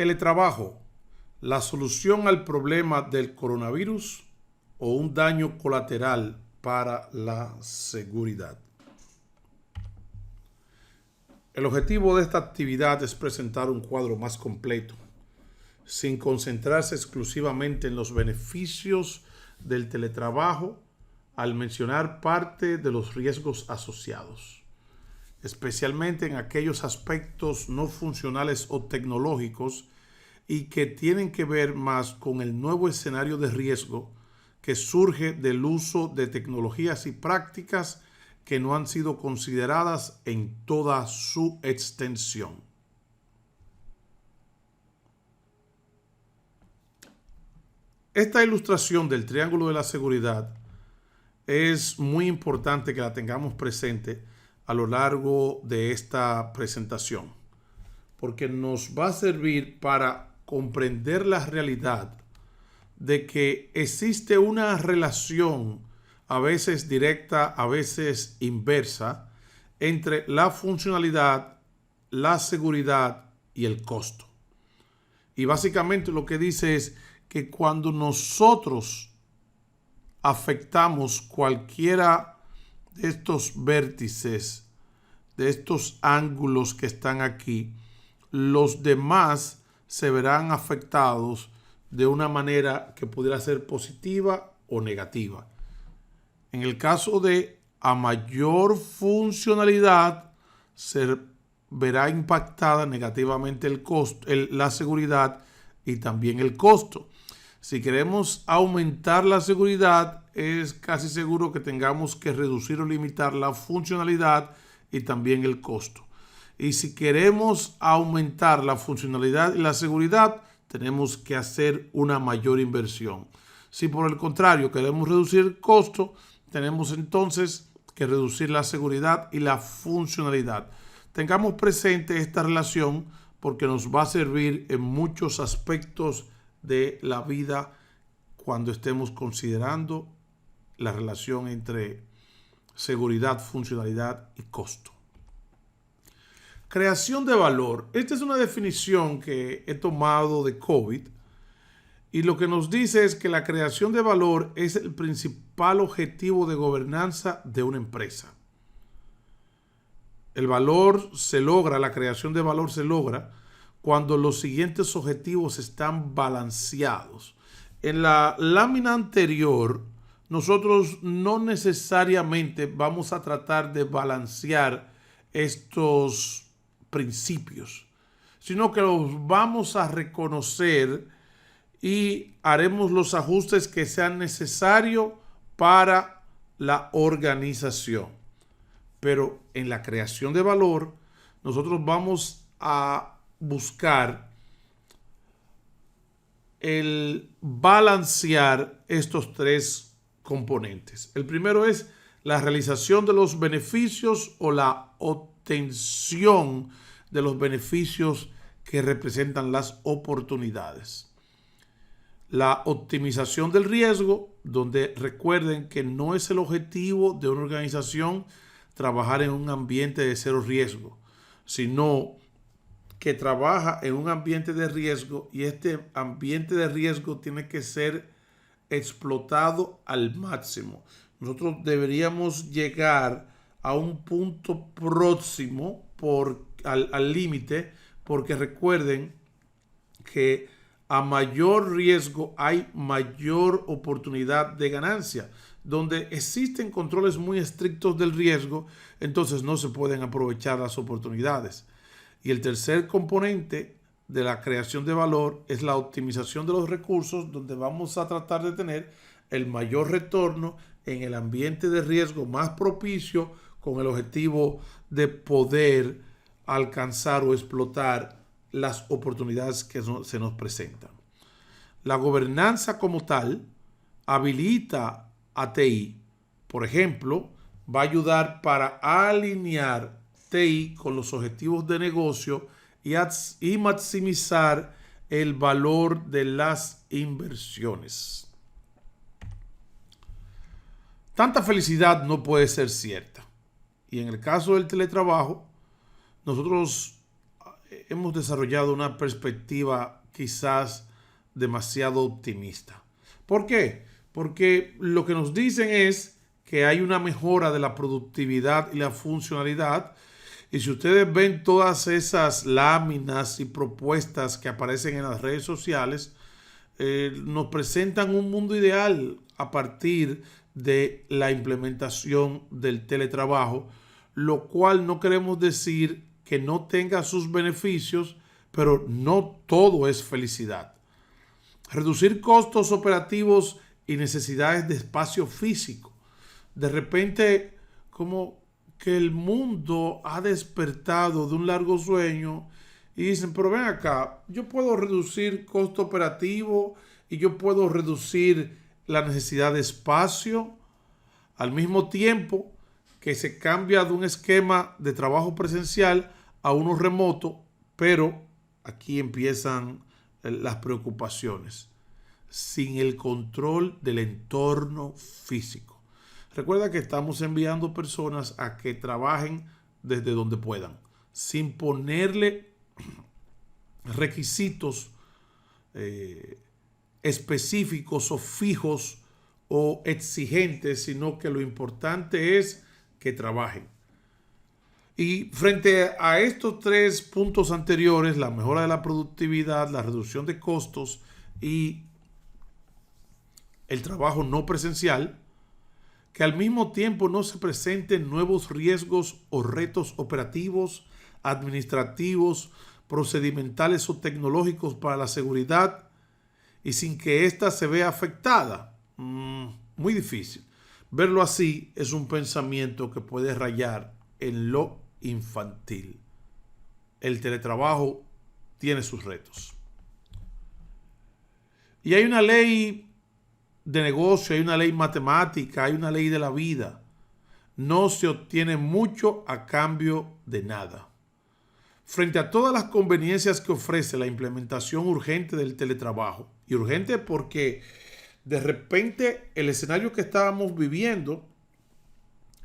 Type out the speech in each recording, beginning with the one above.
Teletrabajo, la solución al problema del coronavirus o un daño colateral para la seguridad. El objetivo de esta actividad es presentar un cuadro más completo, sin concentrarse exclusivamente en los beneficios del teletrabajo, al mencionar parte de los riesgos asociados, especialmente en aquellos aspectos no funcionales o tecnológicos y que tienen que ver más con el nuevo escenario de riesgo que surge del uso de tecnologías y prácticas que no han sido consideradas en toda su extensión. Esta ilustración del triángulo de la seguridad es muy importante que la tengamos presente a lo largo de esta presentación, porque nos va a servir para comprender la realidad de que existe una relación, a veces directa, a veces inversa, entre la funcionalidad, la seguridad y el costo. Y básicamente lo que dice es que cuando nosotros afectamos cualquiera de estos vértices, de estos ángulos que están aquí, los demás se verán afectados de una manera que pudiera ser positiva o negativa. En el caso de a mayor funcionalidad, se verá impactada negativamente el costo, la seguridad y también el costo. Si queremos aumentar la seguridad, es casi seguro que tengamos que reducir o limitar la funcionalidad y también el costo. Y si queremos aumentar la funcionalidad y la seguridad, tenemos que hacer una mayor inversión. Si por el contrario queremos reducir el costo, tenemos entonces que reducir la seguridad y la funcionalidad. Tengamos presente esta relación porque nos va a servir en muchos aspectos de la vida cuando estemos considerando la relación entre seguridad, funcionalidad y costo. Creación de valor. Esta es una definición que he tomado de COVID y lo que nos dice es que la creación de valor es el principal objetivo de gobernanza de una empresa. El valor se logra, la creación de valor se logra cuando los siguientes objetivos están balanceados. En la lámina anterior, nosotros no necesariamente vamos a tratar de balancear estos principios, sino que los vamos a reconocer y haremos los ajustes que sean necesarios para la organización. Pero en la creación de valor, nosotros vamos a buscar el balancear estos tres componentes. El primero es la realización de los beneficios o la obtención de los beneficios que representan las oportunidades. La optimización del riesgo, donde recuerden que no es el objetivo de una organización trabajar en un ambiente de cero riesgo, sino que trabaja en un ambiente de riesgo y este ambiente de riesgo tiene que ser explotado al máximo. Nosotros deberíamos llegar a un punto próximo al límite, porque recuerden que a mayor riesgo hay mayor oportunidad de ganancia. Donde existen controles muy estrictos del riesgo, entonces no se pueden aprovechar las oportunidades. Y el tercer componente de la creación de valor es la optimización de los recursos, donde vamos a tratar de tener el mayor retorno en el ambiente de riesgo más propicio, con el objetivo de poder alcanzar o explotar las oportunidades que se nos presentan. La gobernanza como tal habilita a TI, por ejemplo, va a ayudar para alinear TI con los objetivos de negocio y maximizar el valor de las inversiones. Tanta felicidad no puede ser cierta. Y en el caso del teletrabajo, nosotros hemos desarrollado una perspectiva quizás demasiado optimista. ¿Por qué? Porque lo que nos dicen es que hay una mejora de la productividad y la funcionalidad. Y si ustedes ven todas esas láminas y propuestas que aparecen en las redes sociales, nos presentan un mundo ideal a partir de la implementación del teletrabajo, lo cual no queremos decir que no tenga sus beneficios, pero no todo es felicidad. Reducir costos operativos y necesidades de espacio físico. De repente, como que el mundo ha despertado de un largo sueño y dicen, pero ven acá, yo puedo reducir costo operativo y yo puedo reducir la necesidad de espacio al mismo tiempo que se cambia de un esquema de trabajo presencial a uno remoto, pero aquí empiezan las preocupaciones. Sin el control del entorno físico. Recuerda que estamos enviando personas a que trabajen desde donde puedan, sin ponerle requisitos específicos o fijos o exigentes, sino que lo importante es que trabajen. Y frente a estos tres puntos anteriores, la mejora de la productividad, la reducción de costos y el trabajo no presencial, que al mismo tiempo no se presenten nuevos riesgos o retos operativos, administrativos, procedimentales o tecnológicos para la seguridad y sin que ésta se vea afectada. Muy difícil. Verlo así es un pensamiento que puede rayar en lo infantil. El teletrabajo tiene sus retos. Y hay una ley de negocio, hay una ley matemática, hay una ley de la vida. No se obtiene mucho a cambio de nada. Frente a todas las conveniencias que ofrece la implementación urgente del teletrabajo, y urgente porque de repente el escenario que estábamos viviendo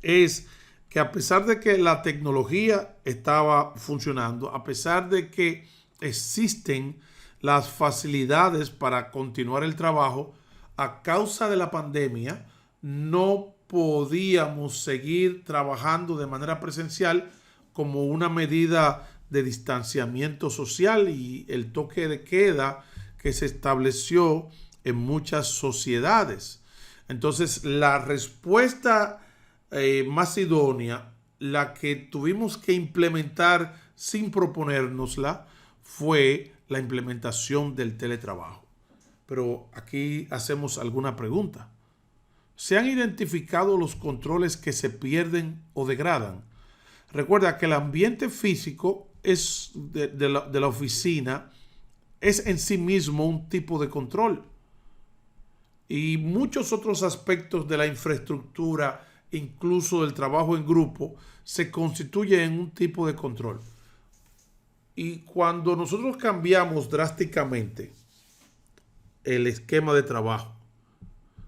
es que a pesar de que la tecnología estaba funcionando, a pesar de que existen las facilidades para continuar el trabajo, a causa de la pandemia no podíamos seguir trabajando de manera presencial como una medida de distanciamiento social y el toque de queda que se estableció en muchas sociedades. Entonces, la respuesta más idónea, la que tuvimos que implementar sin proponérnosla, fue la implementación del teletrabajo. Pero aquí hacemos alguna pregunta. ¿Se han identificado los controles que se pierden o degradan? Recuerda que el ambiente físico es de la oficina es en sí mismo un tipo de control. Y muchos otros aspectos de la infraestructura, incluso del trabajo en grupo, se constituyen en un tipo de control. Y cuando nosotros cambiamos drásticamente el esquema de trabajo,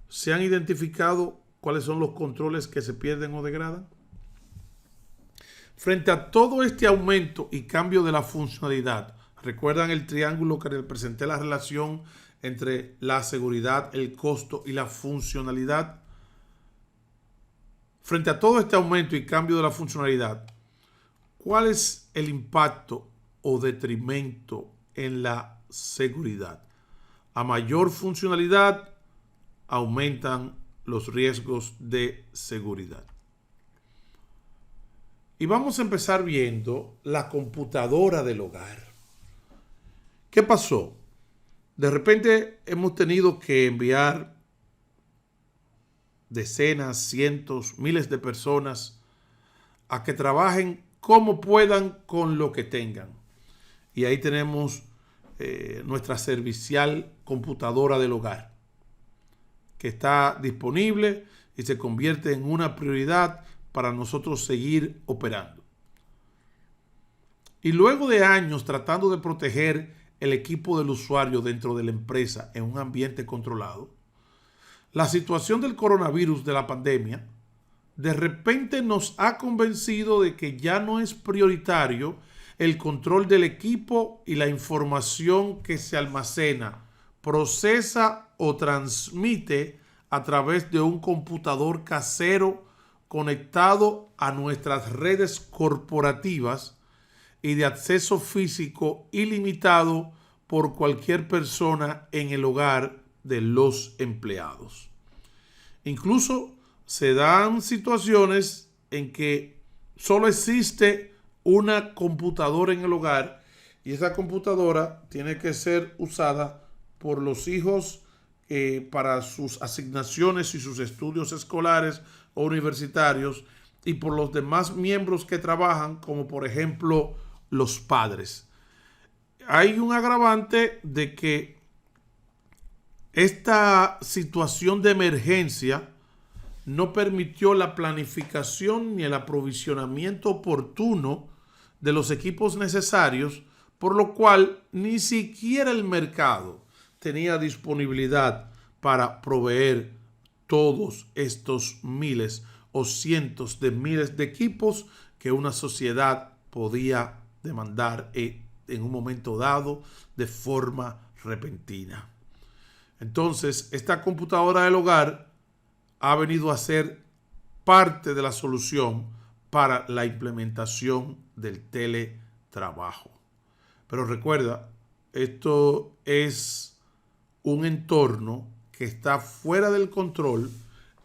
¿se han identificado cuáles son los controles que se pierden o degradan? Frente a todo este aumento y cambio de la funcionalidad, ¿recuerdan el triángulo que les presenté, la relación entre la seguridad, el costo y la funcionalidad? Frente a todo este aumento y cambio de la funcionalidad, ¿cuál es el impacto o detrimento en la seguridad? A mayor funcionalidad, aumentan los riesgos de seguridad. Y vamos a empezar viendo la computadora del hogar. ¿Qué pasó? De repente hemos tenido que enviar decenas, cientos, miles de personas a que trabajen como puedan con lo que tengan. Y ahí tenemos nuestra servicial computadora del hogar, que está disponible y se convierte en una prioridad para nosotros seguir operando. Y luego de años tratando de proteger el equipo del usuario dentro de la empresa en un ambiente controlado, la situación del coronavirus, de la pandemia, de repente nos ha convencido de que ya no es prioritario el control del equipo y la información que se almacena, procesa o transmite a través de un computador casero conectado a nuestras redes corporativas y de acceso físico ilimitado por cualquier persona en el hogar de los empleados. Incluso se dan situaciones en que solo existe una computadora en el hogar y esa computadora tiene que ser usada por los hijos para sus asignaciones y sus estudios escolares o universitarios y por los demás miembros que trabajan, como por ejemplo los padres. Hay un agravante de que esta situación de emergencia no permitió la planificación ni el aprovisionamiento oportuno de los equipos necesarios, por lo cual ni siquiera el mercado tenía disponibilidad para proveer todos estos miles o cientos de miles de equipos que una sociedad podía demandar en un momento dado de forma repentina. Entonces, esta computadora del hogar ha venido a ser parte de la solución para la implementación del teletrabajo. Pero recuerda, esto es un entorno que está fuera del control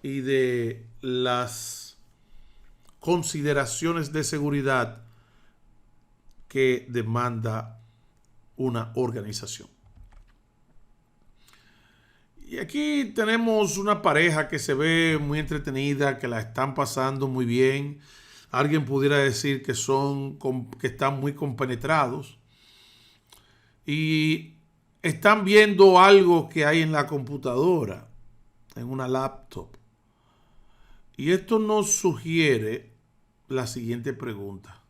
y de las consideraciones de seguridad que demanda una organización. Y aquí tenemos una pareja que se ve muy entretenida, que la están pasando muy bien. Alguien pudiera decir que están muy compenetrados y están viendo algo que hay en la computadora, en una laptop. Y esto nos sugiere la siguiente pregunta.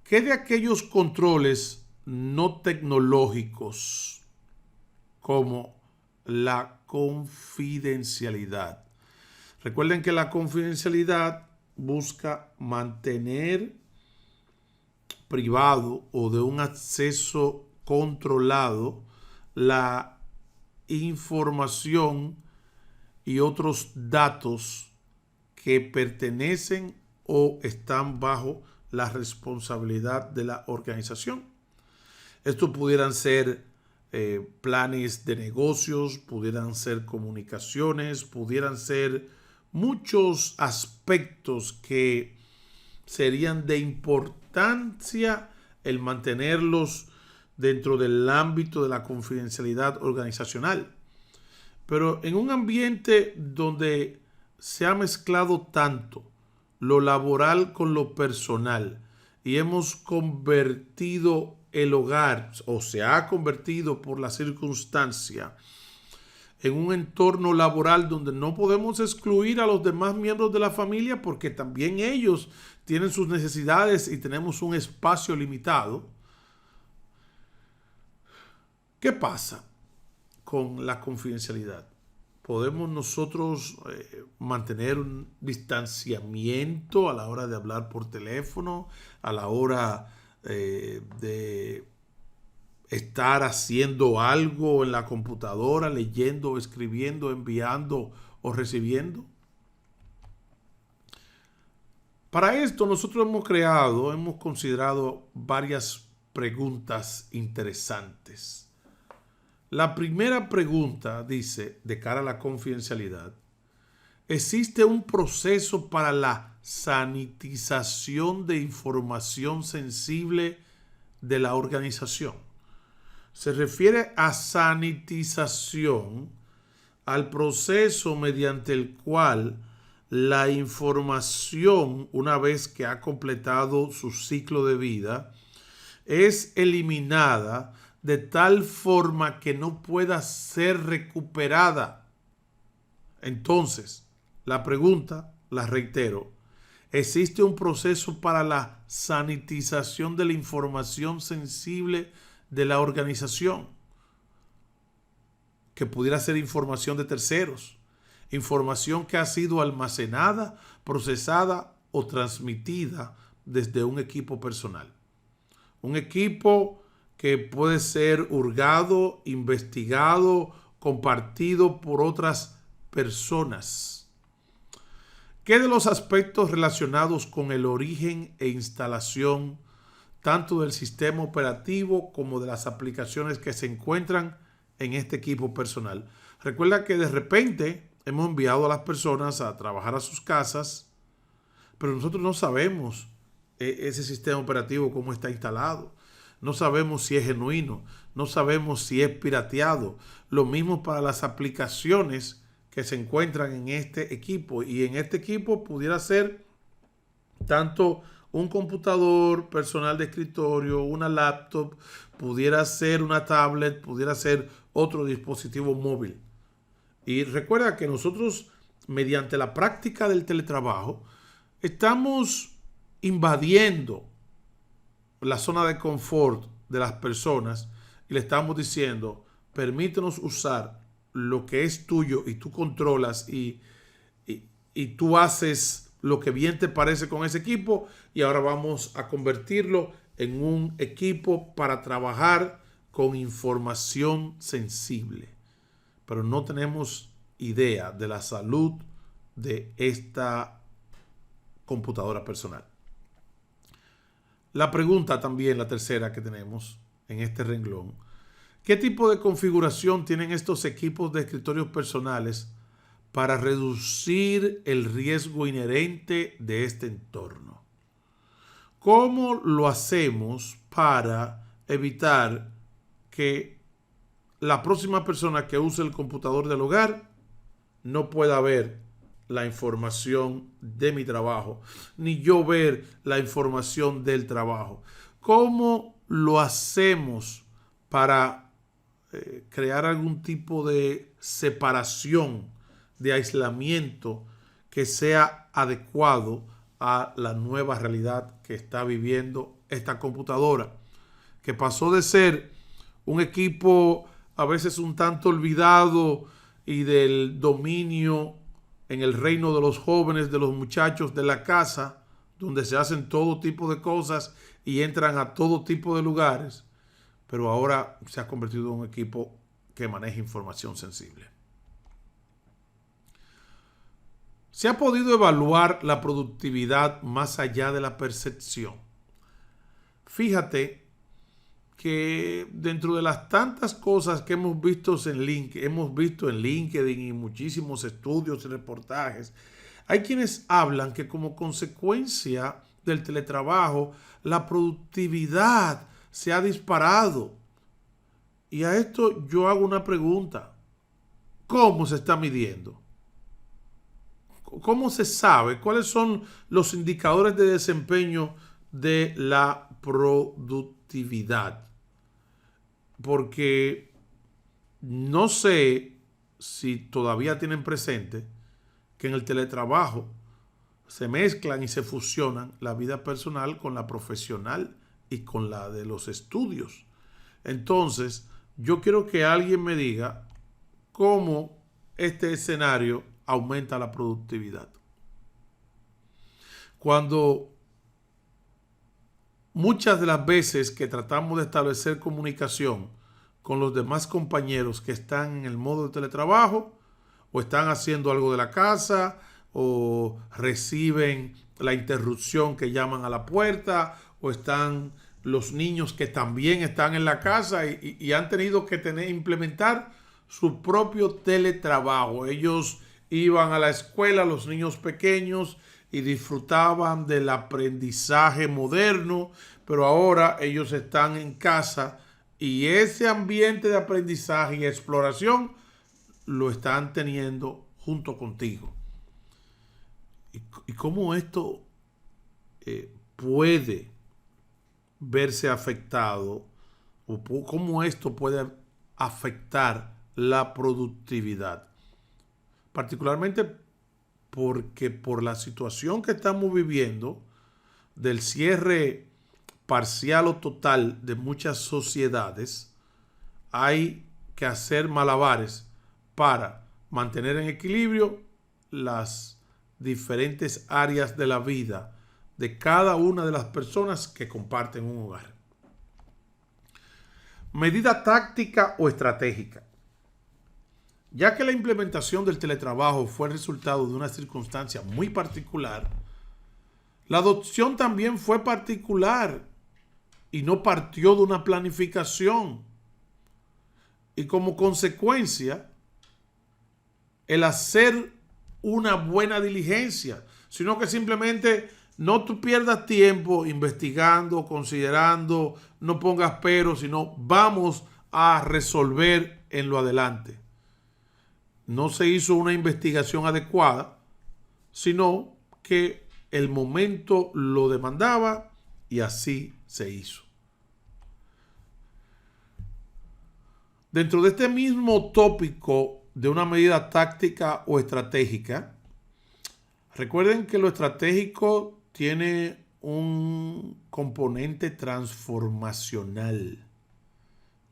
¿Qué de aquellos controles no tecnológicos como la confidencialidad? Recuerden que la confidencialidad busca mantener privado o de un acceso controlado la información y otros datos que pertenecen o están bajo la responsabilidad de la organización. Esto pudieran ser planes de negocios, pudieran ser comunicaciones, pudieran ser muchos aspectos que serían de importancia el mantenerlos dentro del ámbito de la confidencialidad organizacional. Pero en un ambiente donde se ha mezclado tanto lo laboral con lo personal y hemos convertido el hogar, o se ha convertido por la circunstancia, en un entorno laboral donde no podemos excluir a los demás miembros de la familia porque también ellos tienen sus necesidades y tenemos un espacio limitado. ¿Qué pasa con la confidencialidad? ¿Podemos nosotros mantener un distanciamiento a la hora de hablar por teléfono, a la hora de estar haciendo algo en la computadora, leyendo, escribiendo, enviando o recibiendo? Para esto nosotros hemos considerado varias preguntas interesantes. La primera pregunta dice, de cara a la confidencialidad, ¿existe un proceso para la sanitización de información sensible de la organización? Se refiere a sanitización al proceso mediante el cual la información, una vez que ha completado su ciclo de vida, es eliminada de tal forma que no pueda ser recuperada. Entonces, la pregunta, la reitero, ¿existe un proceso para la sanitización de la información sensible de la organización? Que pudiera ser información de terceros, información que ha sido almacenada, procesada o transmitida desde un equipo personal. Un equipo que puede ser hurgado, investigado, compartido por otras personas. ¿Qué de los aspectos relacionados con el origen e instalación tanto del sistema operativo como de las aplicaciones que se encuentran en este equipo personal? Recuerda que de repente hemos enviado a las personas a trabajar a sus casas, pero nosotros no sabemos ese sistema operativo cómo está instalado. No sabemos si es genuino, no sabemos si es pirateado. Lo mismo para las aplicaciones que se encuentran en este equipo. Y en este equipo pudiera ser tanto un computador personal de escritorio, una laptop, pudiera ser una tablet, pudiera ser otro dispositivo móvil. Y recuerda que nosotros, mediante la práctica del teletrabajo, estamos invadiendo la zona de confort de las personas y le estamos diciendo, permítenos usar lo que es tuyo y tú controlas y tú haces lo que bien te parece con ese equipo, y ahora vamos a convertirlo en un equipo para trabajar con información sensible. Pero no tenemos idea de la salud de esta computadora personal. La pregunta también, la tercera que tenemos en este renglón: ¿qué tipo de configuración tienen estos equipos de escritorios personales para reducir el riesgo inherente de este entorno? ¿Cómo lo hacemos para evitar que la próxima persona que use el computador del hogar no pueda ver la información de mi trabajo, ni yo ver la información del trabajo? ¿Cómo lo hacemos para crear algún tipo de separación, de aislamiento que sea adecuado a la nueva realidad que está viviendo esta computadora, que pasó de ser un equipo a veces un tanto olvidado y del dominio en el reino de los jóvenes, de los muchachos de la casa, donde se hacen todo tipo de cosas y entran a todo tipo de lugares, pero ahora se ha convertido en un equipo que maneja información sensible. ¿Se ha podido evaluar la productividad más allá de la percepción? Fíjate que dentro de las tantas cosas que hemos visto en LinkedIn y muchísimos estudios y reportajes, hay quienes hablan que como consecuencia del teletrabajo, la productividad se ha disparado. Y a esto yo hago una pregunta: ¿cómo se está midiendo? ¿Cómo se sabe? ¿Cuáles son los indicadores de desempeño de la productividad? Porque no sé si todavía tienen presente que en el teletrabajo se mezclan y se fusionan la vida personal con la profesional y con la de los estudios. Entonces, yo quiero que alguien me diga cómo este escenario aumenta la productividad. Cuando muchas de las veces que tratamos de establecer comunicación con los demás compañeros que están en el modo de teletrabajo, o están haciendo algo de la casa, o reciben la interrupción que llaman a la puerta, o están los niños que también están en la casa y han tenido que implementar su propio teletrabajo. Ellos iban a la escuela, los niños pequeños, y disfrutaban del aprendizaje moderno, pero ahora ellos están en casa y ese ambiente de aprendizaje y exploración lo están teniendo junto contigo. ¿Y cómo esto puede verse afectado, o cómo esto puede afectar la productividad? Particularmente porque por la situación que estamos viviendo del cierre parcial o total de muchas sociedades, hay que hacer malabares para mantener en equilibrio las diferentes áreas de la vida de cada una de las personas que comparten un hogar. Medida táctica o estratégica. Ya que la implementación del teletrabajo fue el resultado de una circunstancia muy particular, la adopción también fue particular y no partió de una planificación. Y como consecuencia, el hacer una buena diligencia, sino que simplemente no tú pierdas tiempo investigando, considerando, no pongas pero, sino vamos a resolver en lo adelante. No se hizo una investigación adecuada, sino que el momento lo demandaba y así se hizo. Dentro de este mismo tópico de una medida táctica o estratégica, recuerden que lo estratégico tiene un componente transformacional.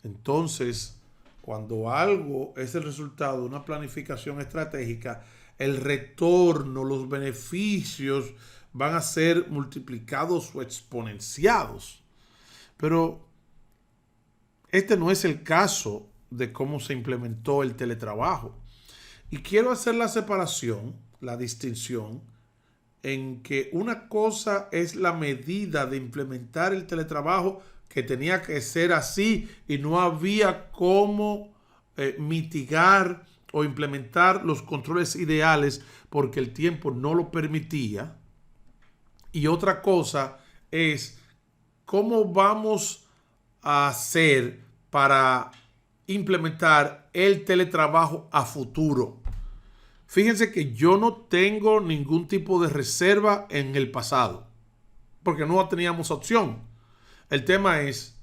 Entonces, cuando algo es el resultado de una planificación estratégica, el retorno, los beneficios van a ser multiplicados o exponenciados. Pero este no es el caso de cómo se implementó el teletrabajo. Y quiero hacer la separación, la distinción, en que una cosa es la medida de implementar el teletrabajo que tenía que ser así y no había cómo mitigar o implementar los controles ideales porque el tiempo no lo permitía. Y otra cosa es cómo vamos a hacer para implementar el teletrabajo a futuro. Fíjense que yo no tengo ningún tipo de reserva en el pasado, porque no teníamos opción. El tema es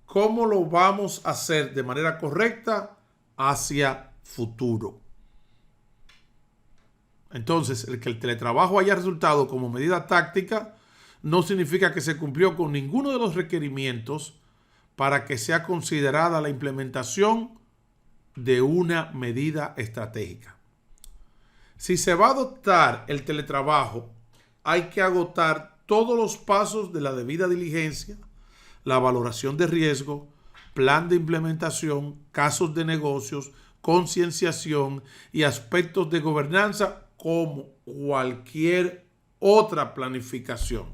cómo lo vamos a hacer de manera correcta hacia futuro. Entonces, el que el teletrabajo haya resultado como medida táctica no significa que se cumplió con ninguno de los requerimientos para que sea considerada la implementación de una medida estratégica. Si se va a adoptar el teletrabajo, hay que agotar todos los pasos de la debida diligencia, la valoración de riesgo, plan de implementación, casos de negocios, concienciación y aspectos de gobernanza como cualquier otra planificación.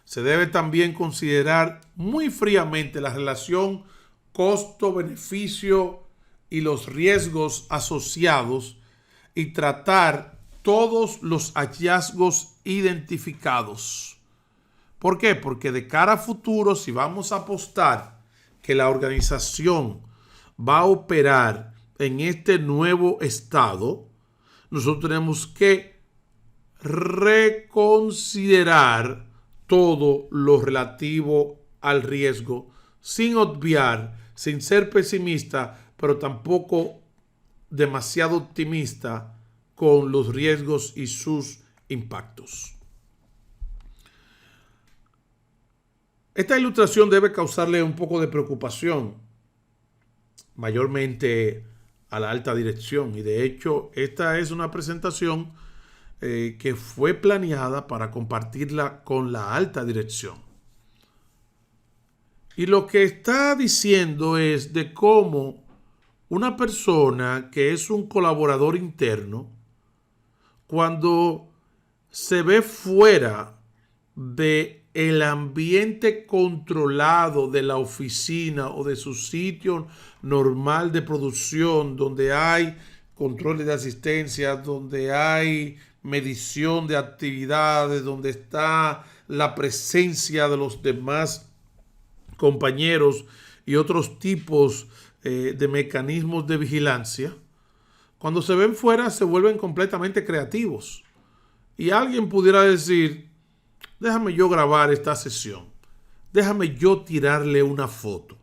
Se debe también considerar muy fríamente la relación costo-beneficio y los riesgos asociados y tratar todos los hallazgos identificados. ¿Por qué? Porque de cara a futuro, si vamos a apostar que la organización va a operar en este nuevo estado, nosotros tenemos que reconsiderar todo lo relativo al riesgo, sin obviar, sin ser pesimista, pero tampoco demasiado optimista con los riesgos y sus impactos. Esta ilustración debe causarle un poco de preocupación, mayormente a la alta dirección. Y de hecho, esta es una presentación que fue planeada para compartirla con la alta dirección. Y lo que está diciendo es de cómo una persona que es un colaborador interno, cuando se ve fuera del ambiente controlado de la oficina o de su sitio normal de producción, donde hay controles de asistencia, donde hay medición de actividades, donde está la presencia de los demás compañeros y otros tipos de mecanismos de vigilancia, cuando se ven fuera se vuelven completamente creativos. Y alguien pudiera decir, déjame yo grabar esta sesión, déjame yo tirarle una foto.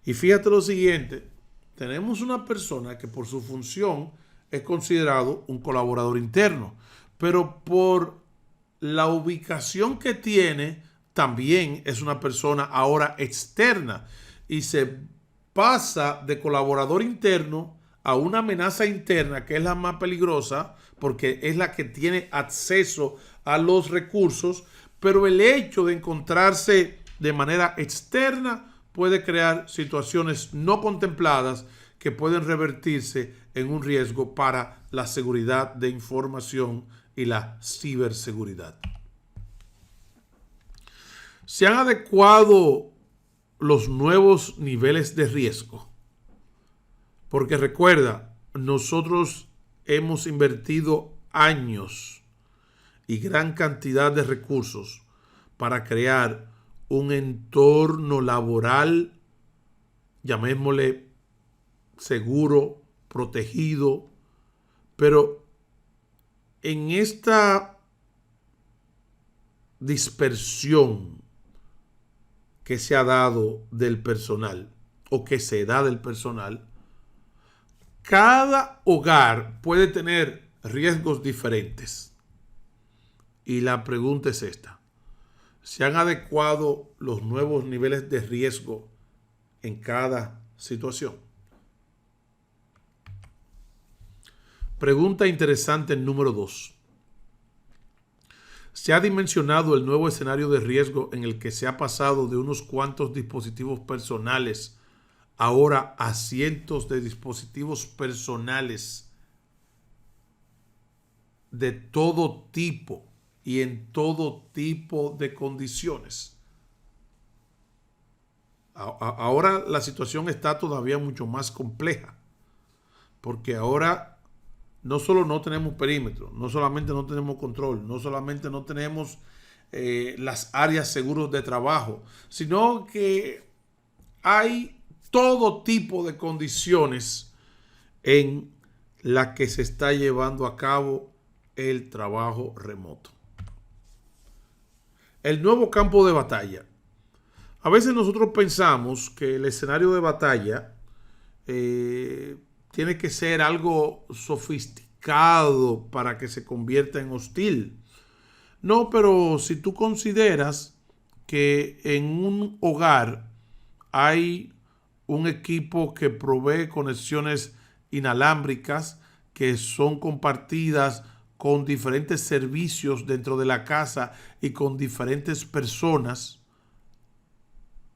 Y fíjate lo siguiente, tenemos una persona que por su función es considerado un colaborador interno, pero por la ubicación que tiene, también es una persona ahora externa y se pasa de colaborador interno a una amenaza interna, que es la más peligrosa porque es la que tiene acceso a los recursos, pero el hecho de encontrarse de manera externa puede crear situaciones no contempladas que pueden revertirse en un riesgo para la seguridad de información y la ciberseguridad. Se han adecuado los nuevos niveles de riesgo, porque recuerda, nosotros hemos invertido años y gran cantidad de recursos para crear un entorno laboral, llamémosle seguro, protegido, pero en esta dispersión que se ha dado del personal o que se da del personal, cada hogar puede tener riesgos diferentes. Y la pregunta es esta: ¿se han adecuado los nuevos niveles de riesgo en cada situación? Pregunta interesante número 2. ¿Se ha dimensionado el nuevo escenario de riesgo en el que se ha pasado de unos cuantos dispositivos personales ahora a cientos de dispositivos personales de todo tipo y en todo tipo de condiciones? Ahora la situación está todavía mucho más compleja, porque ahora no solo no tenemos perímetro, no solamente no tenemos control, no solamente no tenemos las áreas seguras de trabajo, sino que hay todo tipo de condiciones en las que se está llevando a cabo el trabajo remoto. El nuevo campo de batalla. A veces nosotros pensamos que el escenario de batalla tiene que ser algo sofisticado para que se convierta en hostil. No, pero si tú consideras que en un hogar hay un equipo que provee conexiones inalámbricas que son compartidas con diferentes servicios dentro de la casa y con diferentes personas,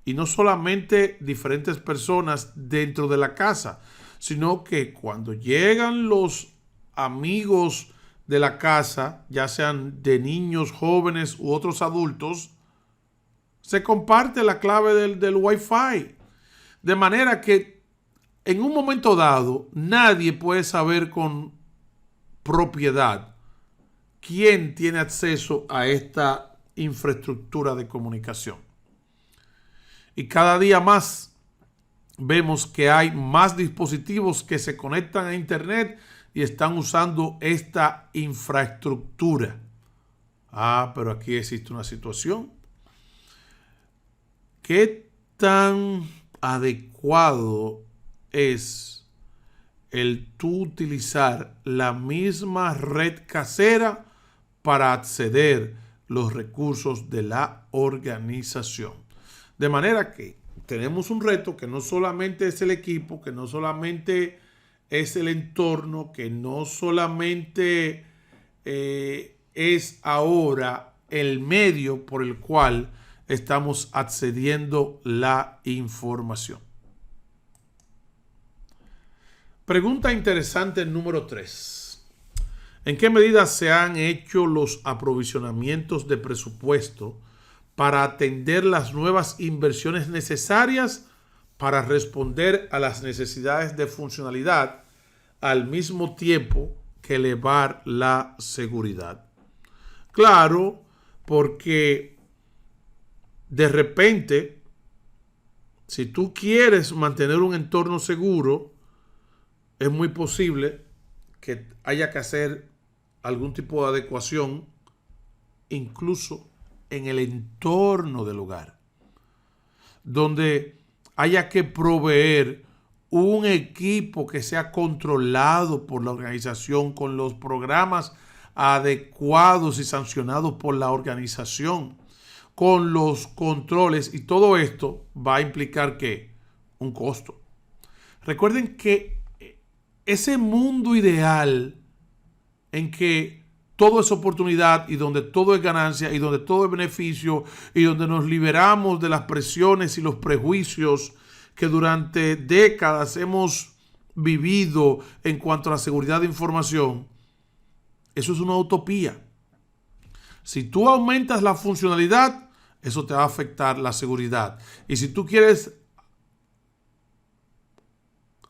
y no solamente diferentes personas dentro de la casa, sino que cuando llegan los amigos de la casa, ya sean de niños, jóvenes u otros adultos, se comparte la clave del Wi-Fi. De manera que en un momento dado nadie puede saber con propiedad quién tiene acceso a esta infraestructura de comunicación. Y cada día más vemos que hay más dispositivos que se conectan a Internet y están usando esta infraestructura. Pero aquí existe una situación. ¿Qué tan adecuado es el tú utilizar la misma red casera para acceder los recursos de la organización? De manera que tenemos un reto que no solamente es el equipo, que no solamente es el entorno, que no solamente es ahora el medio por el cual estamos accediendo la información. Pregunta interesante número 3. ¿En qué medida se han hecho los aprovisionamientos de presupuesto para atender las nuevas inversiones necesarias para responder a las necesidades de funcionalidad al mismo tiempo que elevar la seguridad? Claro, porque de repente, si tú quieres mantener un entorno seguro, es muy posible que haya que hacer algún tipo de adecuación, incluso en el entorno del hogar, donde haya que proveer un equipo que sea controlado por la organización con los programas adecuados y sancionados por la organización, con los controles, y todo esto va a implicar que un costo. Recuerden que ese mundo ideal en que todo es oportunidad y donde todo es ganancia y donde todo es beneficio y donde nos liberamos de las presiones y los prejuicios que durante décadas hemos vivido en cuanto a la seguridad de información, eso es una utopía. Si tú aumentas la funcionalidad, eso te va a afectar la seguridad. Y si tú quieres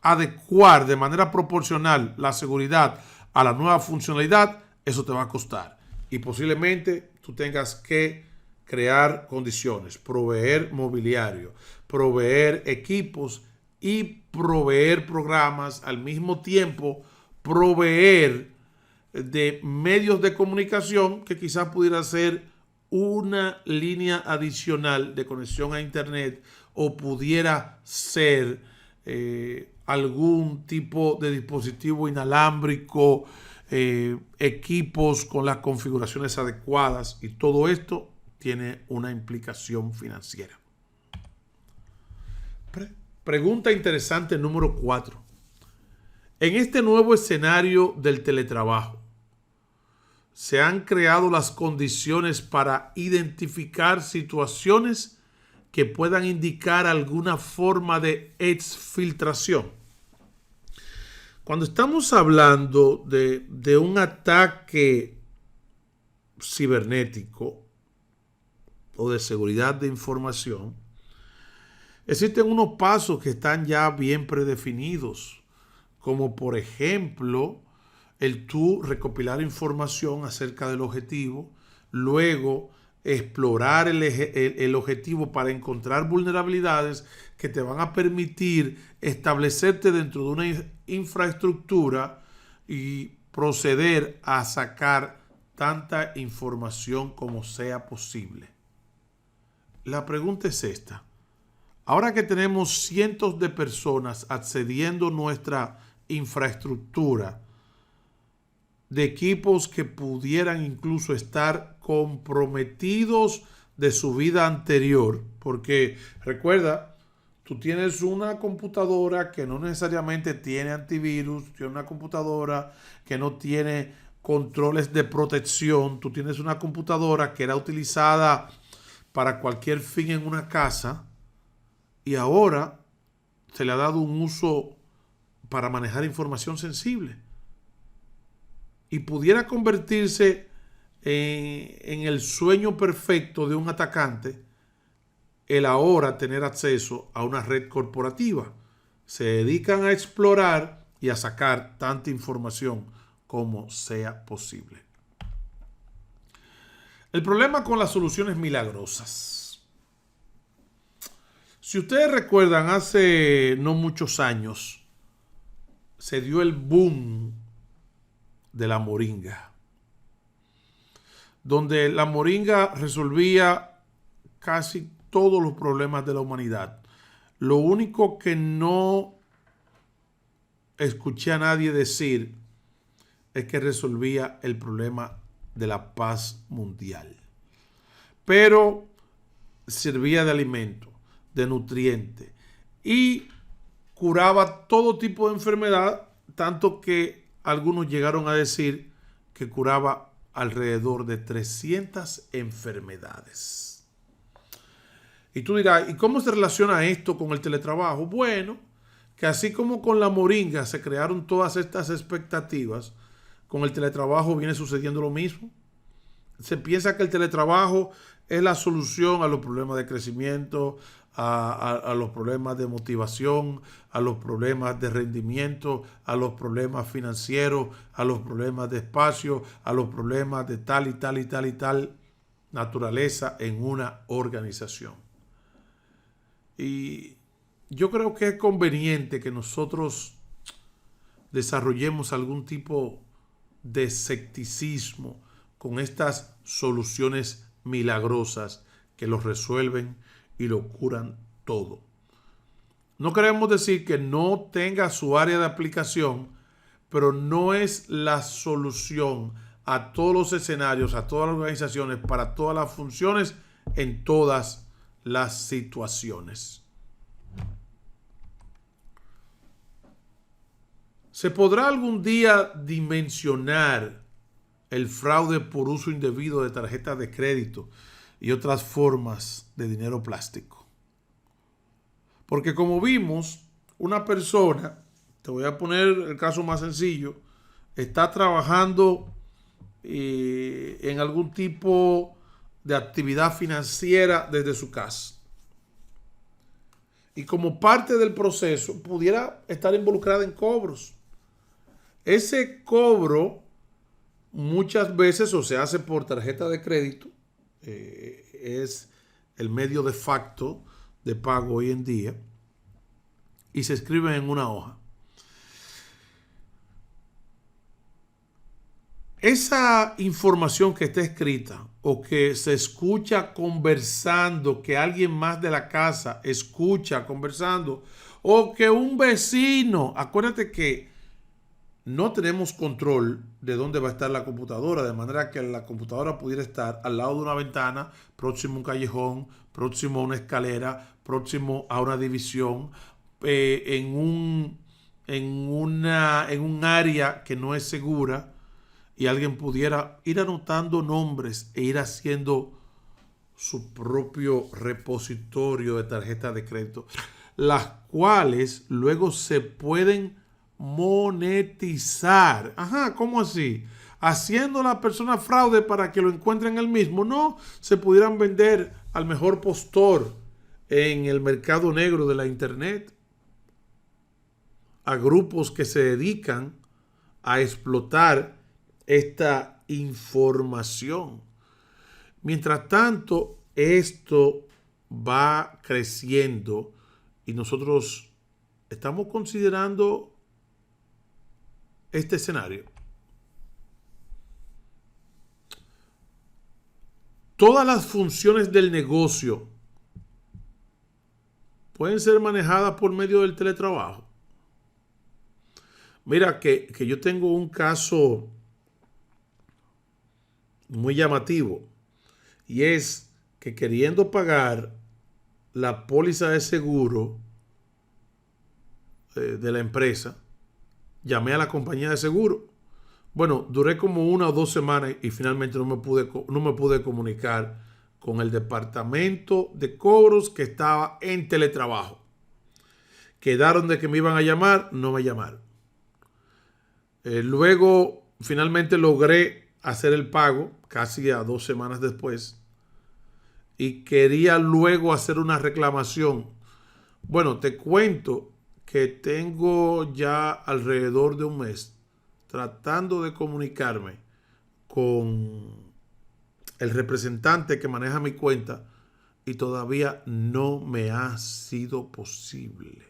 adecuar de manera proporcional la seguridad a la nueva funcionalidad, eso te va a costar. Y posiblemente tú tengas que crear condiciones, proveer mobiliario, proveer equipos y proveer programas, al mismo tiempo proveer de medios de comunicación que quizás pudiera ser una línea adicional de conexión a internet o pudiera ser algún tipo de dispositivo inalámbrico, equipos con las configuraciones adecuadas, y todo esto tiene una implicación financiera. Pregunta interesante número 4. En este nuevo escenario del teletrabajo, ¿se han creado las condiciones para identificar situaciones que puedan indicar alguna forma de exfiltración? Cuando estamos hablando de un ataque cibernético o de seguridad de información, existen unos pasos que están ya bien predefinidos, como por ejemplo el tú recopilar información acerca del objetivo, luego explorar el objetivo para encontrar vulnerabilidades que te van a permitir establecerte dentro de una infraestructura y proceder a sacar tanta información como sea posible. La pregunta es esta. Ahora que tenemos cientos de personas accediendo a nuestra infraestructura, de equipos que pudieran incluso estar comprometidos de su vida anterior, porque recuerda, tú tienes una computadora que no necesariamente tiene antivirus, tienes una computadora que no tiene controles de protección, tú tienes una computadora que era utilizada para cualquier fin en una casa y ahora se le ha dado un uso para manejar información sensible. Y pudiera convertirse en el sueño perfecto de un atacante el ahora tener acceso a una red corporativa. Se dedican a explorar y a sacar tanta información como sea posible. El problema con las soluciones milagrosas. Si ustedes recuerdan, hace no muchos años se dio el boom de la moringa, donde la moringa resolvía casi todos los problemas de la humanidad. Lo único que no escuché a nadie decir es que resolvía el problema de la paz mundial. Pero servía de alimento, de nutriente y curaba todo tipo de enfermedad, tanto que algunos llegaron a decir que curaba alrededor de 300 enfermedades. Y tú dirás, ¿y cómo se relaciona esto con el teletrabajo? Bueno, que así como con la moringa se crearon todas estas expectativas, con el teletrabajo viene sucediendo lo mismo. Se piensa que el teletrabajo es la solución a los problemas de crecimiento, a los problemas de motivación, a los problemas de rendimiento, a los problemas financieros, a los problemas de espacio, a los problemas de tal y tal y tal y tal naturaleza en una organización. Y yo creo que es conveniente que nosotros desarrollemos algún tipo de escepticismo con estas soluciones milagrosas que lo resuelven y lo curan todo. No queremos decir que no tenga su área de aplicación, pero no es la solución a todos los escenarios, a todas las organizaciones, para todas las funciones, en todas las situaciones. ¿Se podrá algún día dimensionar el fraude por uso indebido de tarjetas de crédito y otras formas de dinero plástico. Porque como vimos, una persona, te voy a poner el caso más sencillo, está trabajando en algún tipo de actividad financiera desde su casa. Y como parte del proceso pudiera estar involucrada en cobros. Ese cobro muchas veces o se hace por tarjeta de crédito, es el medio de facto de pago hoy en día, y se escribe en una hoja. Esa información que está escrita o que se escucha conversando, que alguien más de la casa escucha conversando, o que un vecino, acuérdate que no tenemos control de dónde va a estar la computadora, de manera que la computadora pudiera estar al lado de una ventana, próximo a un callejón, próximo a una escalera, próximo a una división, en un área que no es segura, y alguien pudiera ir anotando nombres e ir haciendo su propio repositorio de tarjetas de crédito, las cuales luego se pueden monetizar. Ajá, ¿cómo así? Haciendo a la persona fraude para que lo encuentren el mismo. No, se pudieran vender al mejor postor en el mercado negro de la internet, a grupos que se dedican a explotar esta información. Mientras tanto, esto va creciendo y nosotros estamos considerando este escenario. Todas las funciones del negocio pueden ser manejadas por medio del teletrabajo. Mira que yo tengo un caso muy llamativo, y es que queriendo pagar la póliza de seguro de la empresa, llamé a la compañía de seguro. Bueno, duré como 1 o 2 semanas y finalmente no me pude comunicar con el departamento de cobros que estaba en teletrabajo. Quedaron de que me iban a llamar, no me llamaron. Luego finalmente logré hacer el pago casi a 2 semanas después y quería luego hacer una reclamación. Bueno, te cuento que tengo ya alrededor de un mes tratando de comunicarme con el representante que maneja mi cuenta y todavía no me ha sido posible.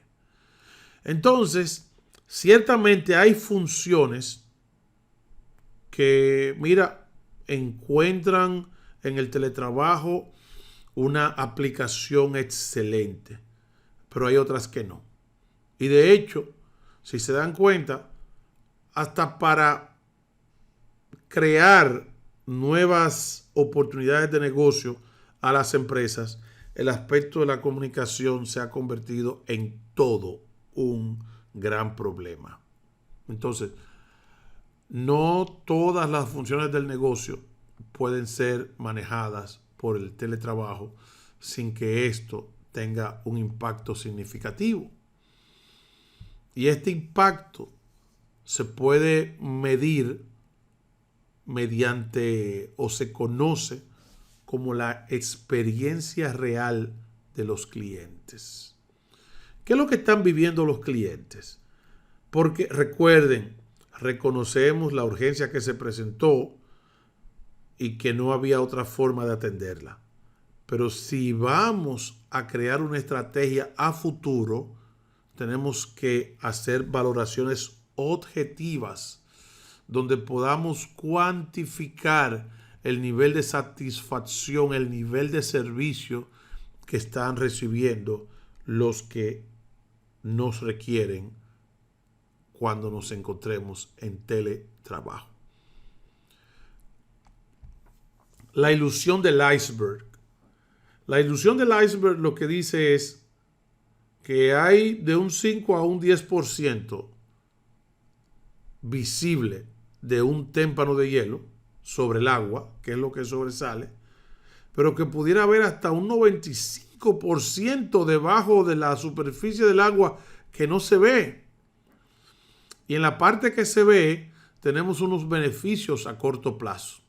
Entonces, ciertamente hay funciones que, mira, encuentran en el teletrabajo una aplicación excelente, pero hay otras que no. Y de hecho, si se dan cuenta, hasta para crear nuevas oportunidades de negocio a las empresas, el aspecto de la comunicación se ha convertido en todo un gran problema. Entonces, no todas las funciones del negocio pueden ser manejadas por el teletrabajo sin que esto tenga un impacto significativo. Y este impacto se puede medir mediante o se conoce como la experiencia real de los clientes. ¿Qué es lo que están viviendo los clientes? Porque recuerden, reconocemos la urgencia que se presentó y que no había otra forma de atenderla. Pero si vamos a crear una estrategia a futuro, tenemos que hacer valoraciones objetivas donde podamos cuantificar el nivel de satisfacción, el nivel de servicio que están recibiendo los que nos requieren cuando nos encontremos en teletrabajo. La ilusión del iceberg. La ilusión del iceberg lo que dice es que hay de un 5 a un 10% visible de un témpano de hielo, sobre el agua, que es lo que sobresale, pero que pudiera haber hasta un 95% debajo de la superficie del agua que no se ve. Y en la parte que se ve, tenemos unos beneficios a corto plazo.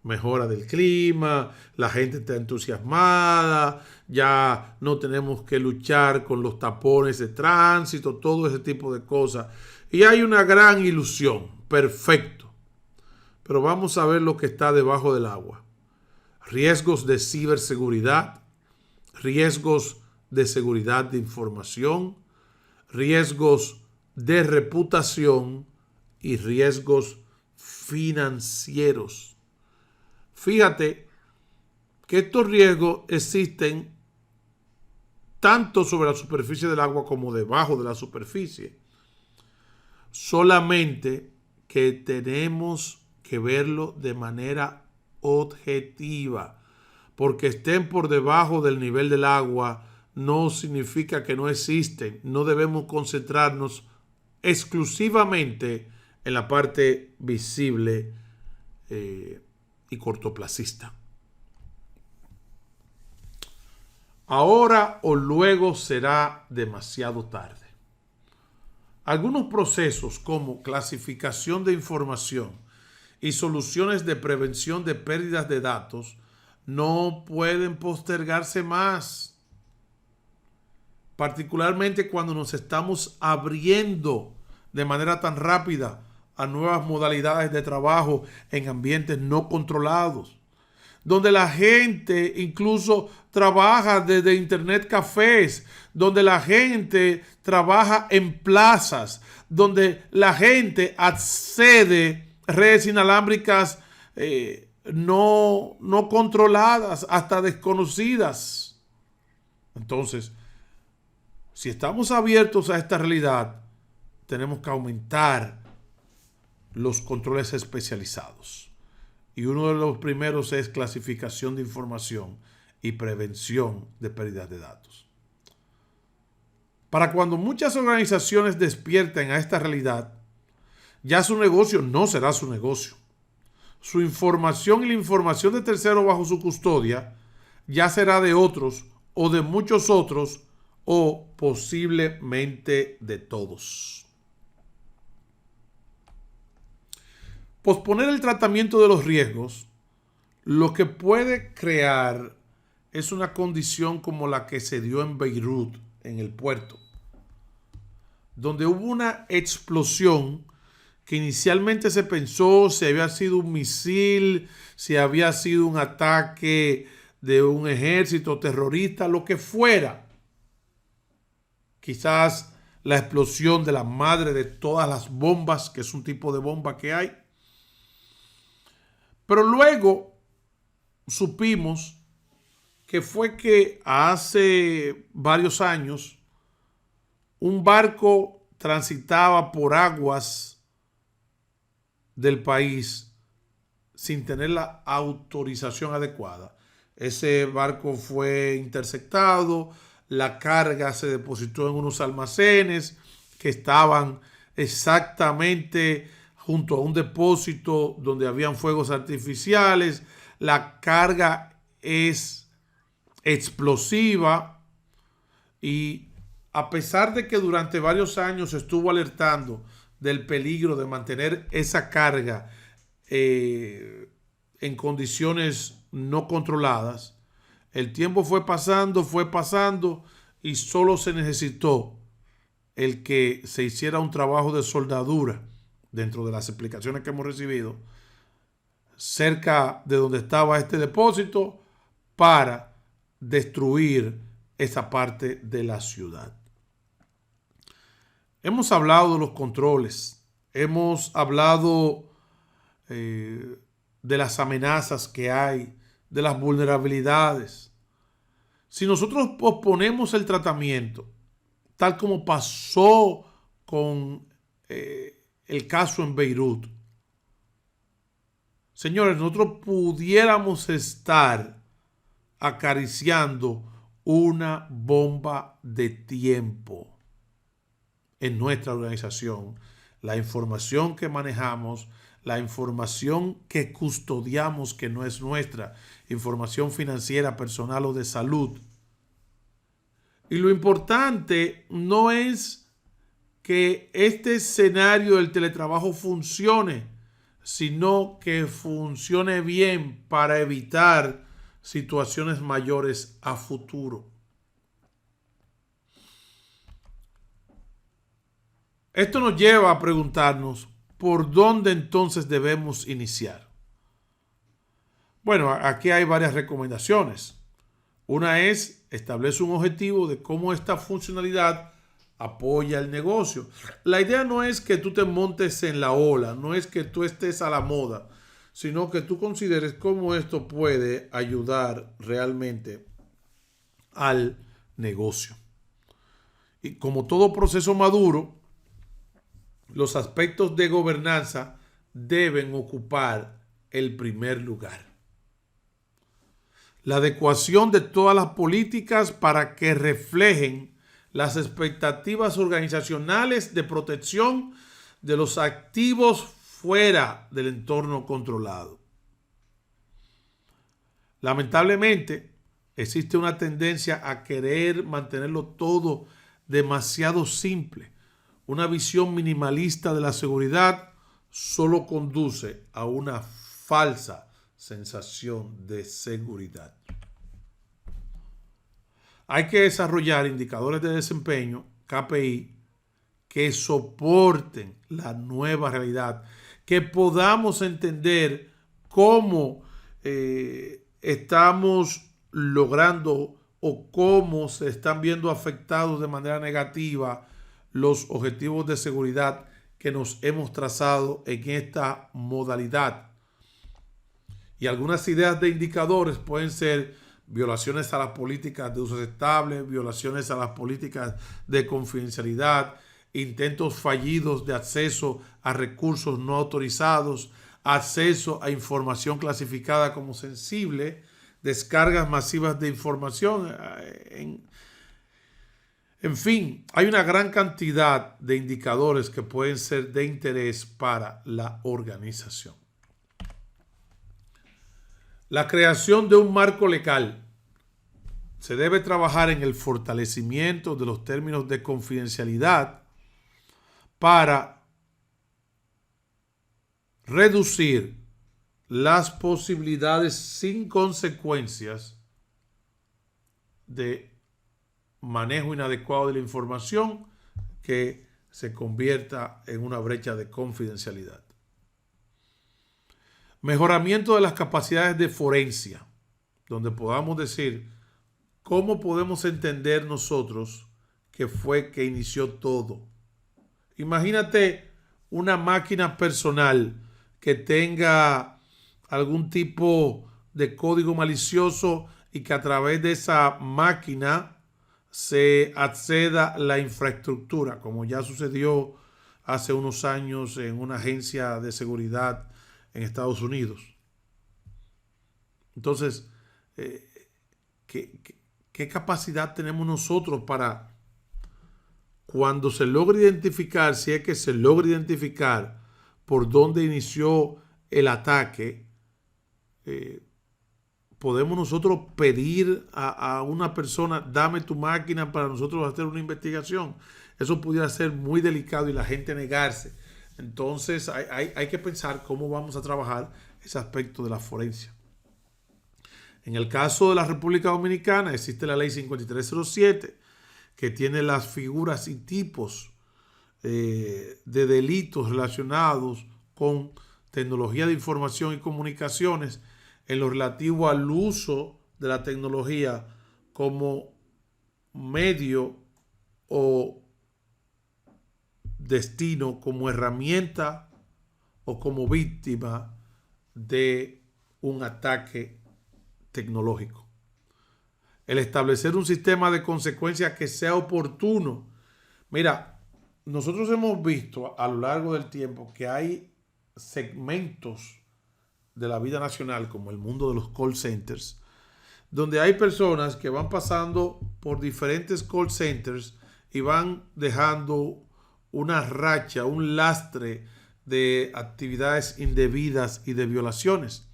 Mejora del clima, la gente está entusiasmada, ya no tenemos que luchar con los tapones de tránsito, todo ese tipo de cosas. Y hay una gran ilusión, perfecto. Pero vamos a ver lo que está debajo del agua. Riesgos de ciberseguridad, riesgos de seguridad de información, riesgos de reputación y riesgos financieros. Fíjate que estos riesgos existen tanto sobre la superficie del agua como debajo de la superficie. Solamente que tenemos que verlo de manera objetiva. Porque estén por debajo del nivel del agua no significa que no existen. No debemos concentrarnos exclusivamente en la parte visible y cortoplacista. Ahora o luego será demasiado tarde. Algunos procesos como clasificación de información y soluciones de prevención de pérdidas de datos no pueden postergarse más, particularmente cuando nos estamos abriendo de manera tan rápida a nuevas modalidades de trabajo en ambientes no controlados, donde la gente incluso trabaja desde internet cafés, donde la gente trabaja en plazas, donde la gente accede a redes inalámbricas no controladas, hasta desconocidas. Entonces, si estamos abiertos a esta realidad, tenemos que aumentar los controles especializados. Y uno de los primeros es clasificación de información y prevención de pérdidas de datos. Para cuando muchas organizaciones despierten a esta realidad, ya su negocio no será su negocio. Su información y la información de terceros bajo su custodia ya será de otros o de muchos otros o posiblemente de todos. Posponer el tratamiento de los riesgos lo que puede crear es una condición como la que se dio en Beirut, en el puerto, donde hubo una explosión que inicialmente se pensó si había sido un misil, si había sido un ataque de un ejército terrorista, lo que fuera. Quizás la explosión de la madre de todas las bombas, que es un tipo de bomba que hay. Pero luego supimos que fue que hace varios años un barco transitaba por aguas del país sin tener la autorización adecuada. Ese barco fue interceptado, la carga se depositó en unos almacenes que estaban exactamente junto a un depósito donde habían fuegos artificiales. La carga es explosiva y a pesar de que durante varios años se estuvo alertando del peligro de mantener esa carga en condiciones no controladas, el tiempo fue pasando y solo se necesitó el que se hiciera un trabajo de soldadura dentro de las explicaciones que hemos recibido cerca de donde estaba este depósito para destruir esa parte de la ciudad. Hemos hablado de los controles, hemos hablado de las amenazas que hay, de las vulnerabilidades. Si nosotros posponemos el tratamiento, tal como pasó con el caso en Beirut, señores, nosotros pudiéramos estar acariciando una bomba de tiempo en nuestra organización. La información que manejamos, la información que custodiamos que no es nuestra, información financiera, personal o de salud. Y lo importante no es que este escenario del teletrabajo funcione, sino que funcione bien para evitar situaciones mayores a futuro. Esto nos lleva a preguntarnos por dónde entonces debemos iniciar. Bueno, aquí hay varias recomendaciones. Una es establecer un objetivo de cómo esta funcionalidad apoya el negocio. La idea no es que tú te montes en la ola, no es que tú estés a la moda, sino que tú consideres cómo esto puede ayudar realmente al negocio. Y como todo proceso maduro, los aspectos de gobernanza deben ocupar el primer lugar. La adecuación de todas las políticas para que reflejen las expectativas organizacionales de protección de los activos fuera del entorno controlado. Lamentablemente, existe una tendencia a querer mantenerlo todo demasiado simple. Una visión minimalista de la seguridad solo conduce a una falsa sensación de seguridad. Hay que desarrollar indicadores de desempeño, KPI, que soporten la nueva realidad, que podamos entender cómo estamos logrando o cómo se están viendo afectados de manera negativa los objetivos de seguridad que nos hemos trazado en esta modalidad. Y algunas ideas de indicadores pueden ser violaciones a las políticas de uso estable, violaciones a las políticas de confidencialidad, intentos fallidos de acceso a recursos no autorizados, acceso a información clasificada como sensible, descargas masivas de información. En fin, hay una gran cantidad de indicadores que pueden ser de interés para la organización. La creación de un marco legal. Se debe trabajar en el fortalecimiento de los términos de confidencialidad para reducir las posibilidades sin consecuencias de manejo inadecuado de la información que se convierta en una brecha de confidencialidad. Mejoramiento de las capacidades de forencia, donde podamos decir cómo podemos entender nosotros qué fue que inició todo. Imagínate una máquina personal que tenga algún tipo de código malicioso y que a través de esa máquina se acceda a la infraestructura, como ya sucedió hace unos años en una agencia de seguridad en Estados Unidos. Entonces, ¿qué capacidad tenemos nosotros para, cuando se logre identificar, si es que se logra identificar por dónde inició el ataque, podemos nosotros pedir a una persona, dame tu máquina para nosotros hacer una investigación? Eso pudiera ser muy delicado y la gente negarse. Entonces hay que pensar cómo vamos a trabajar ese aspecto de la forencia. En el caso de la República Dominicana existe la ley 5307 que tiene las figuras y tipos de delitos relacionados con tecnología de información y comunicaciones en lo relativo al uso de la tecnología como medio o destino, como herramienta o como víctima de un ataque tecnológico. El establecer un sistema de consecuencias que sea oportuno. Mira, nosotros hemos visto a lo largo del tiempo que hay segmentos de la vida nacional, como el mundo de los call centers, donde hay personas que van pasando por diferentes call centers y van dejando una racha, un lastre de actividades indebidas y de violaciones.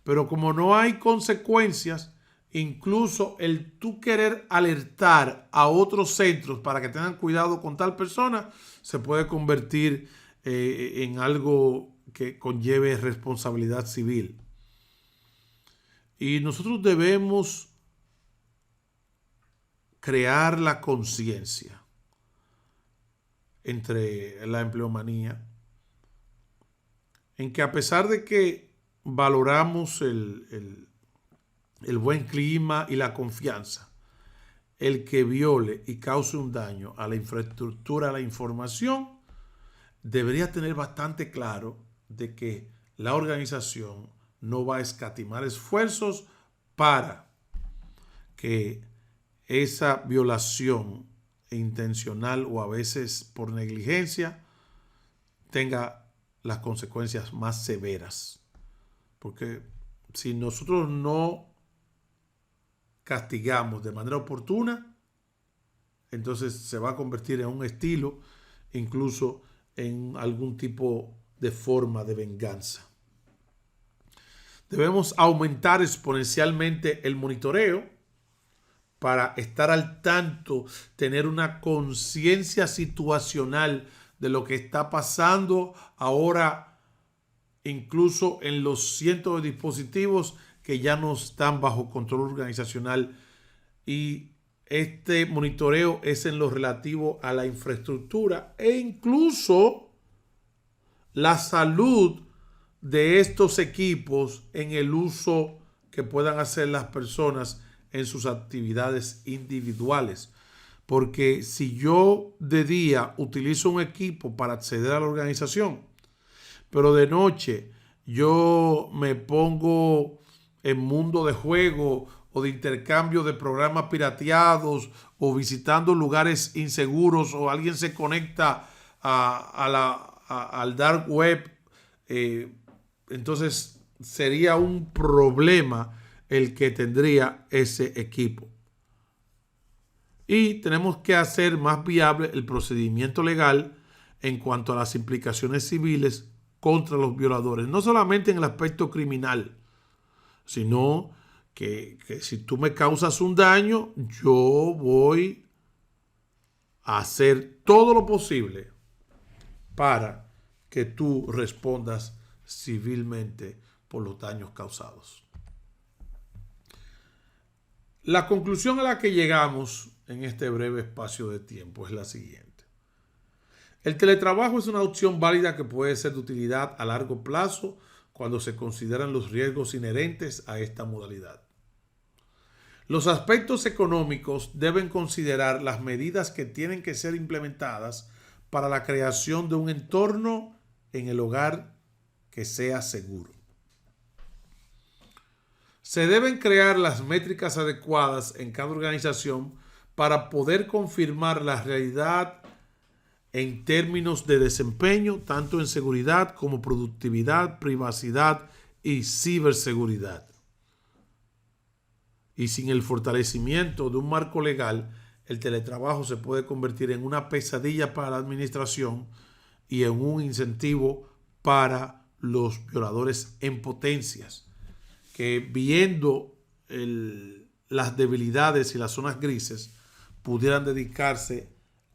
Pero como no hay consecuencias, incluso el tú querer alertar a otros centros para que tengan cuidado con tal persona se puede convertir en algo que conlleve responsabilidad civil. Y nosotros debemos crear la conciencia entre la empleomanía en que, a pesar de que valoramos el buen clima y la confianza, el que viole y cause un daño a la infraestructura, a la información, debería tener bastante claro de que la organización no va a escatimar esfuerzos para que esa violación intencional o a veces por negligencia tenga las consecuencias más severas. Porque si nosotros no castigamos de manera oportuna, entonces se va a convertir en un estilo, incluso en algún tipo de forma de venganza. Debemos aumentar exponencialmente el monitoreo para estar al tanto, tener una conciencia situacional de lo que está pasando ahora, incluso en los cientos de dispositivos que ya no están bajo control organizacional. Y este monitoreo es en lo relativo a la infraestructura e incluso la salud de estos equipos en el uso que puedan hacer las personas en sus actividades individuales. Porque si yo de día utilizo un equipo para acceder a la organización, pero de noche yo me pongo en mundo de juego o de intercambio de programas pirateados o visitando lugares inseguros, o alguien se conecta al dark web, entonces sería un problema el que tendría ese equipo. Y tenemos que hacer más viable el procedimiento legal en cuanto a las implicaciones civiles contra los violadores, no solamente en el aspecto criminal, sino que si tú me causas un daño, yo voy a hacer todo lo posible para que tú respondas civilmente por los daños causados. La conclusión a la que llegamos en este breve espacio de tiempo es la siguiente. El teletrabajo es una opción válida que puede ser de utilidad a largo plazo cuando se consideran los riesgos inherentes a esta modalidad. Los aspectos económicos deben considerar las medidas que tienen que ser implementadas para la creación de un entorno en el hogar que sea seguro. Se deben crear las métricas adecuadas en cada organización para poder confirmar la realidad en términos de desempeño, tanto en seguridad como productividad, privacidad y ciberseguridad. Y sin el fortalecimiento de un marco legal, el teletrabajo se puede convertir en una pesadilla para la administración y en un incentivo para los violadores en potencias, que viendo las debilidades y las zonas grises pudieran dedicarse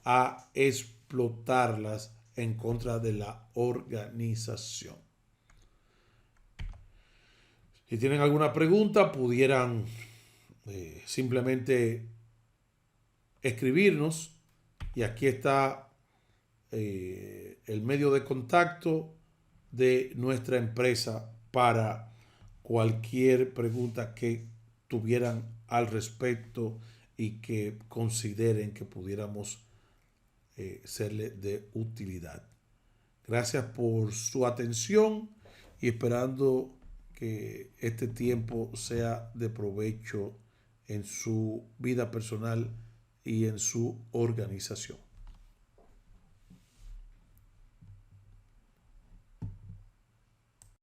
a explotarlas en contra de la organización. Si tienen alguna pregunta, pudieran simplemente escribirnos, y aquí está el medio de contacto de nuestra empresa para cualquier pregunta que tuvieran al respecto y que consideren que pudiéramos serle de utilidad. Gracias por su atención y esperando que este tiempo sea de provecho en su vida personal y en su organización.